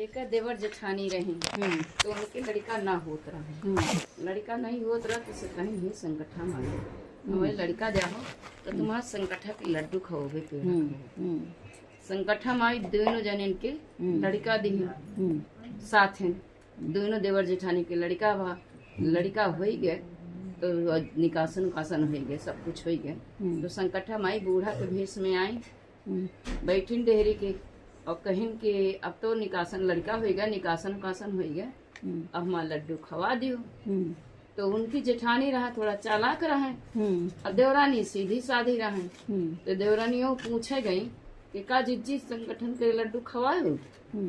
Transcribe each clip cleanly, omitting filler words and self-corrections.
एक देवर जेठानी रही तो उनके लड़का ना होत रहा। लड़का नहीं होत रहा तो से कहीं ही संकठा मांगे हमारे लड़का जाओ तो तुम्हारा संकठा के लड्डू खाओगे पेड़ संकठा माई दोनों जन के लड़का दी साथ हैं दोनों देवर जेठानी के लड़का हो ही गए तो निकासन उकासन हो गए सब कुछ हो गए तो संकठा माई बूढ़ा के भेष में आई बैठिन डेहरी के और कहीं के अब तो निकासन लड़का हो गया निकासन उकासन हो गया अब हमारा लड्डू खवा दियो। तो उनकी जेठानी रहा थोड़ा चालाक रहे और देवरानी सीधी साधी रहे तो देवरानियों पूछे गई कि का जिज्जी संगठन के लड्डू खवाओ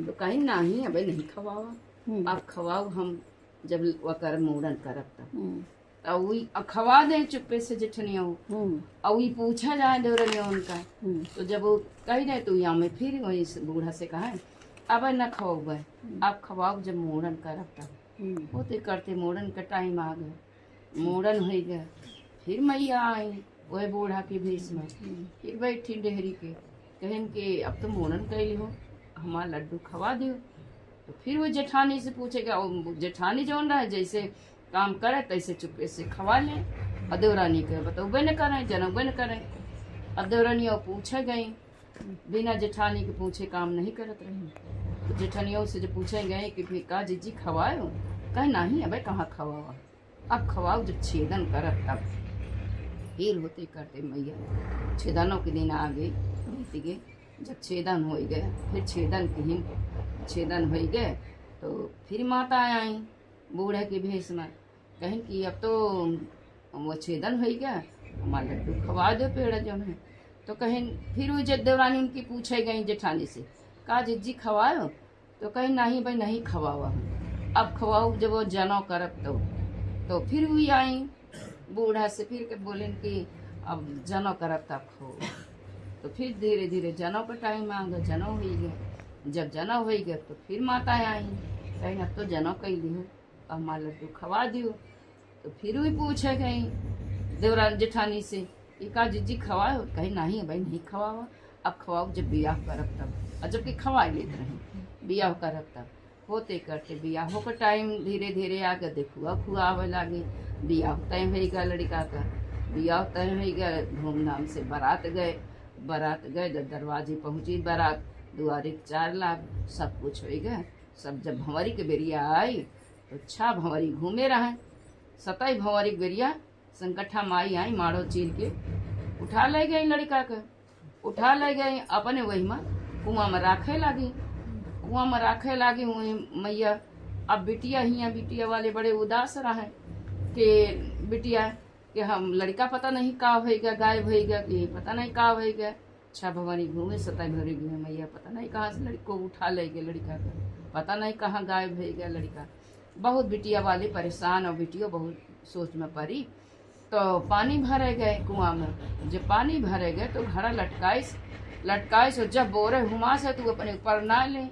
तो कहीं नहीं अब नहीं खवावा अब खवाओ हम जब वकर मूड़न करब तब खवा दे चुप्पे से जेठनियों और वही पूछा जाए देवरनियों उनका तो जब वो कही दे तो यहाँ में फिर वही बूढ़ा से कहा अब न खवाओ अब खवाओ जब मूड़न करब तब होते करते मूड़न का टाइम आ गया मूड़न हो गया फिर मैया आई वही बूढ़ा के भेष में फिर बैठी डेहरी के कहन के अब तो मूड़न कैली हो हमारा लड्डू खवा दियो। तो फिर वो जेठानी से पूछेगा जेठानी जौन रहा जैसे काम करे तैसे चुप्पे से खवा ले और देवरानी के बतौबे न करें जनौबे न करें। अब देवरानी पूछे गई बिना जेठानी के पूछे काम नहीं करत रही तो जेठानियों से जो पूछे गए कि फिर का जीजी खवाओ कहे नहीं अब कहाँ खवाओ अब खवाओ जब छेदन करत तब फिर होते करते मैया छेदनों के दिन आ गई बीत गए जब छेदन हो गए फिर छेदन हो गए तो फिर माता आई बूढ़े के भेष में कहें कि अब तो वो छेदन हो गया हमारा लड्डू खवा दो पेड़ जो है तो कहें फिर वो देवरानी उनकी पूछे गई जेठानी से का जिज्जी खवाओ तो कहीं नहीं भाई नहीं खवाओ अब खवाओ जब वो जनौ करब तो फिर हुई आई बूढ़ा से फिर के बोले कि अब जनौ करब तब खो तो फिर धीरे धीरे जनौ का टाइम आ गया जनौ हो गया जब जनौ हो गया तो फिर माता आई कहीं अब तो जनौ कैली हो अब हमारा लड्डू खवा दियो। तो फिर भी पूछे गई देवरानी जेठानी से कि का जीजी खवाओ कहीं नहीं भाई नहीं खवाओ अब खवाओ जब बियाह करब तब और जबकि खवा लेते रहे बियाह करब तब होते करते बियाह का टाइम धीरे धीरे आगे देखुआ खुआवे लागे बियाह तय हो गया लड़का का बियाह तय हो गया धूमधाम से बारात गए जब दरवाजे पहुंची बारात दुआरे 4 लाख सब कुछ हो गया सब जब भंवरी के बेरिया आई तो 6 भंवरी घूमे रहे 27 भंवरी के बेरिया संकठा माई आई मारो चीर के उठा ले गई लड़का के उठा ले गई अपने वही में कुआं में राखे लागी वही मैया। अब बिटिया वाले बड़े उदास रहे कि बिटिया कि हम लड़का पता नहीं का होगा गायब होगा कि पता नहीं का होगा 6 भवानी घूमे 27 भवानी घूमे मैया पता नहीं कहाँ से लड़को उठा ले गए लड़का का पता नहीं कहाँ गायब हो गया लड़का। बहुत बिटिया वाले परेशान और बिटिया बहुत सोच में पड़ी तो पानी भरे गए कुआं में जब पानी भरे गए तो घड़ा लटकाइस और जब बोरे हुमा से तू अपने ऊपर ना ले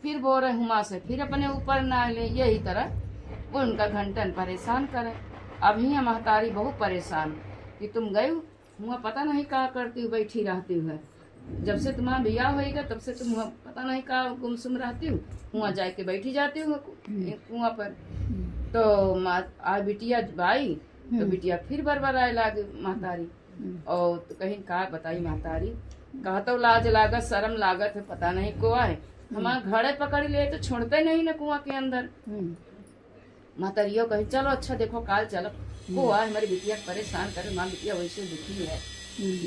फिर बोरे हुमा से फिर अपने ऊपर ना ले यही तरह वो उनका घंटन परेशान करे। अभी महतारी बहुत परेशान कि तुम गए हुआ पता नहीं क्या करती बैठी रहती है जब से तुम्हारा बियाह होगा तब से तुम पता नहीं का गुमसुम रहती हूँ वहाँ जाके बैठी जाती हूँ कुआं पर। तो आज बिटिया आई तो बिटिया फिर बरबराए लागे महतारी और तो कहीं का बताई महतारी कहा तो लाज लागत शर्म लागत है पता नहीं को आए हमारा घड़े पकड़ लिए तो छोड़ते नहीं ना कुआं के अंदर। महतारियों कही चलो अच्छा देखो काल चलो को आए हमारी बिटिया परेशान करे माँ बिटिया वैसे दुखी है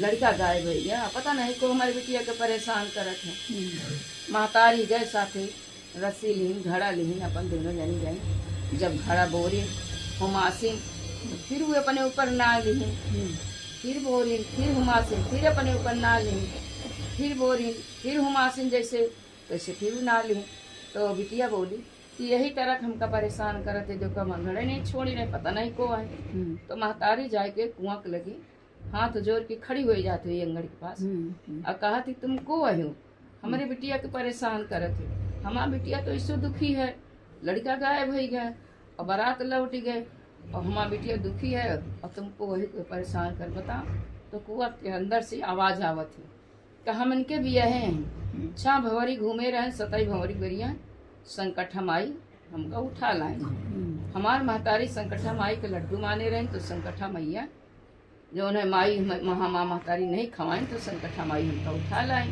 लड़का गायब हो गया पता नहीं को हमारी बिटिया के परेशान करत है। महतारी गए साथे रस्सी लीन घड़ा लीन अपन दोनों जनी गए जब घड़ा बोरी हुमासिन फिर वो अपने ऊपर ना लीन फिर बोरी फिर हुमासिन फिर अपने ऊपर ना लीन फिर बोरी फिर हुमासिन जैसे तैसे फिर ना लीन। तो बिटिया बोली कि यही तरह हमका परेशान करते जो कम घड़े नहीं छोड़ी नहीं पता नहीं को आए। तो महतारी जाके कुआं के लगी हाथ जोड़ के खड़ी हो जाती हुई अंगड़ के पास और कहा थी तुम को आए हो हमारे बिटिया के परेशान करत है हमारा बिटिया तो इससे दुखी है लड़का गायब हो गया और बारात लौट गए और हमारा बिटिया दुखी है और तुमको वही परेशान कर बताओ। तो कुआं के अंदर से आवाज आवत है कि हम इनके बिया हैं 6 भंवरी घूमे रहे 27 भंवरी बेरिया संकट माई हमका उठा लाए। हमार महतारी संकटा माई के लड्डू माने रहे तो संकटा मैया जो उन्हें माई महतारी नहीं खवाएं तो संकटा माई हमका उठा लाए।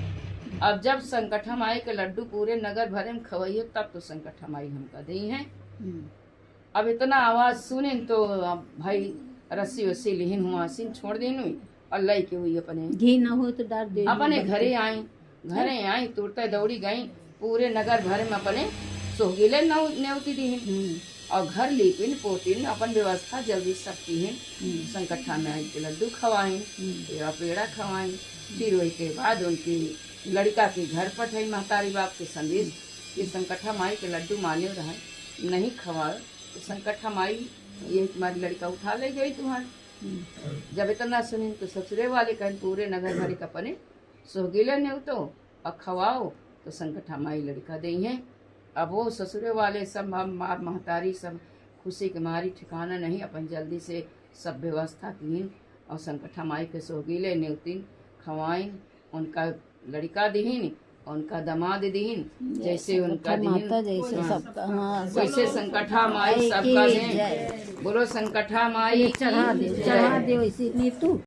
अब जब संकटा माई के लड्डू पूरे नगर भरे में खवाइए तब तो संकटा माई हमका दी हैं। अब इतना आवाज सुने तो अब भाई रस्सी वस्सी लिहिन हुआ सीन छोड़ दिन हुई और लाई के हुई अपने घी न हो तो डाल दे। अपने घरे आई तुरते दौड़ी गई पूरे नगर भर में अपने सोहगिले नेवती दी और घर लीपिन पोतिन अपन व्यवस्था जल्दी सब की संकट्ठा में आई के लड्डू खवाएं पेड़ा पेड़ा खवाएं। फिर वही के बाद उनकी लड़का के घर पठाई महतारी बाप के संदेश कि संकट्ठा माई के लड्डू माने रहे नहीं खवाए तो संकट्ठा माई ये तुम्हारी लड़का उठा ले गई तुम्हारी। जब इतना सुनी तो ससुरे वाले कहें पूरे नगर भर के अपने सोहगिले नेवतो और खवाओ तो संकट्ठा माई लड़का दे हैं। अब वो ससुरे वाले सब महतारी सब खुशी के मारी ठिकाना नहीं अपन जल्दी से सब व्यवस्था की और संकट्ठा माई के सोहगिले नेवतीन खवाइन उनका लड़का दीन उनका दामाद दीन जैसे उनका दीन जैसे सबका वैसे संकट्ठा माई सबका दें। बोलो संकट्ठा माई चढ़ा दे वैसे नीतू।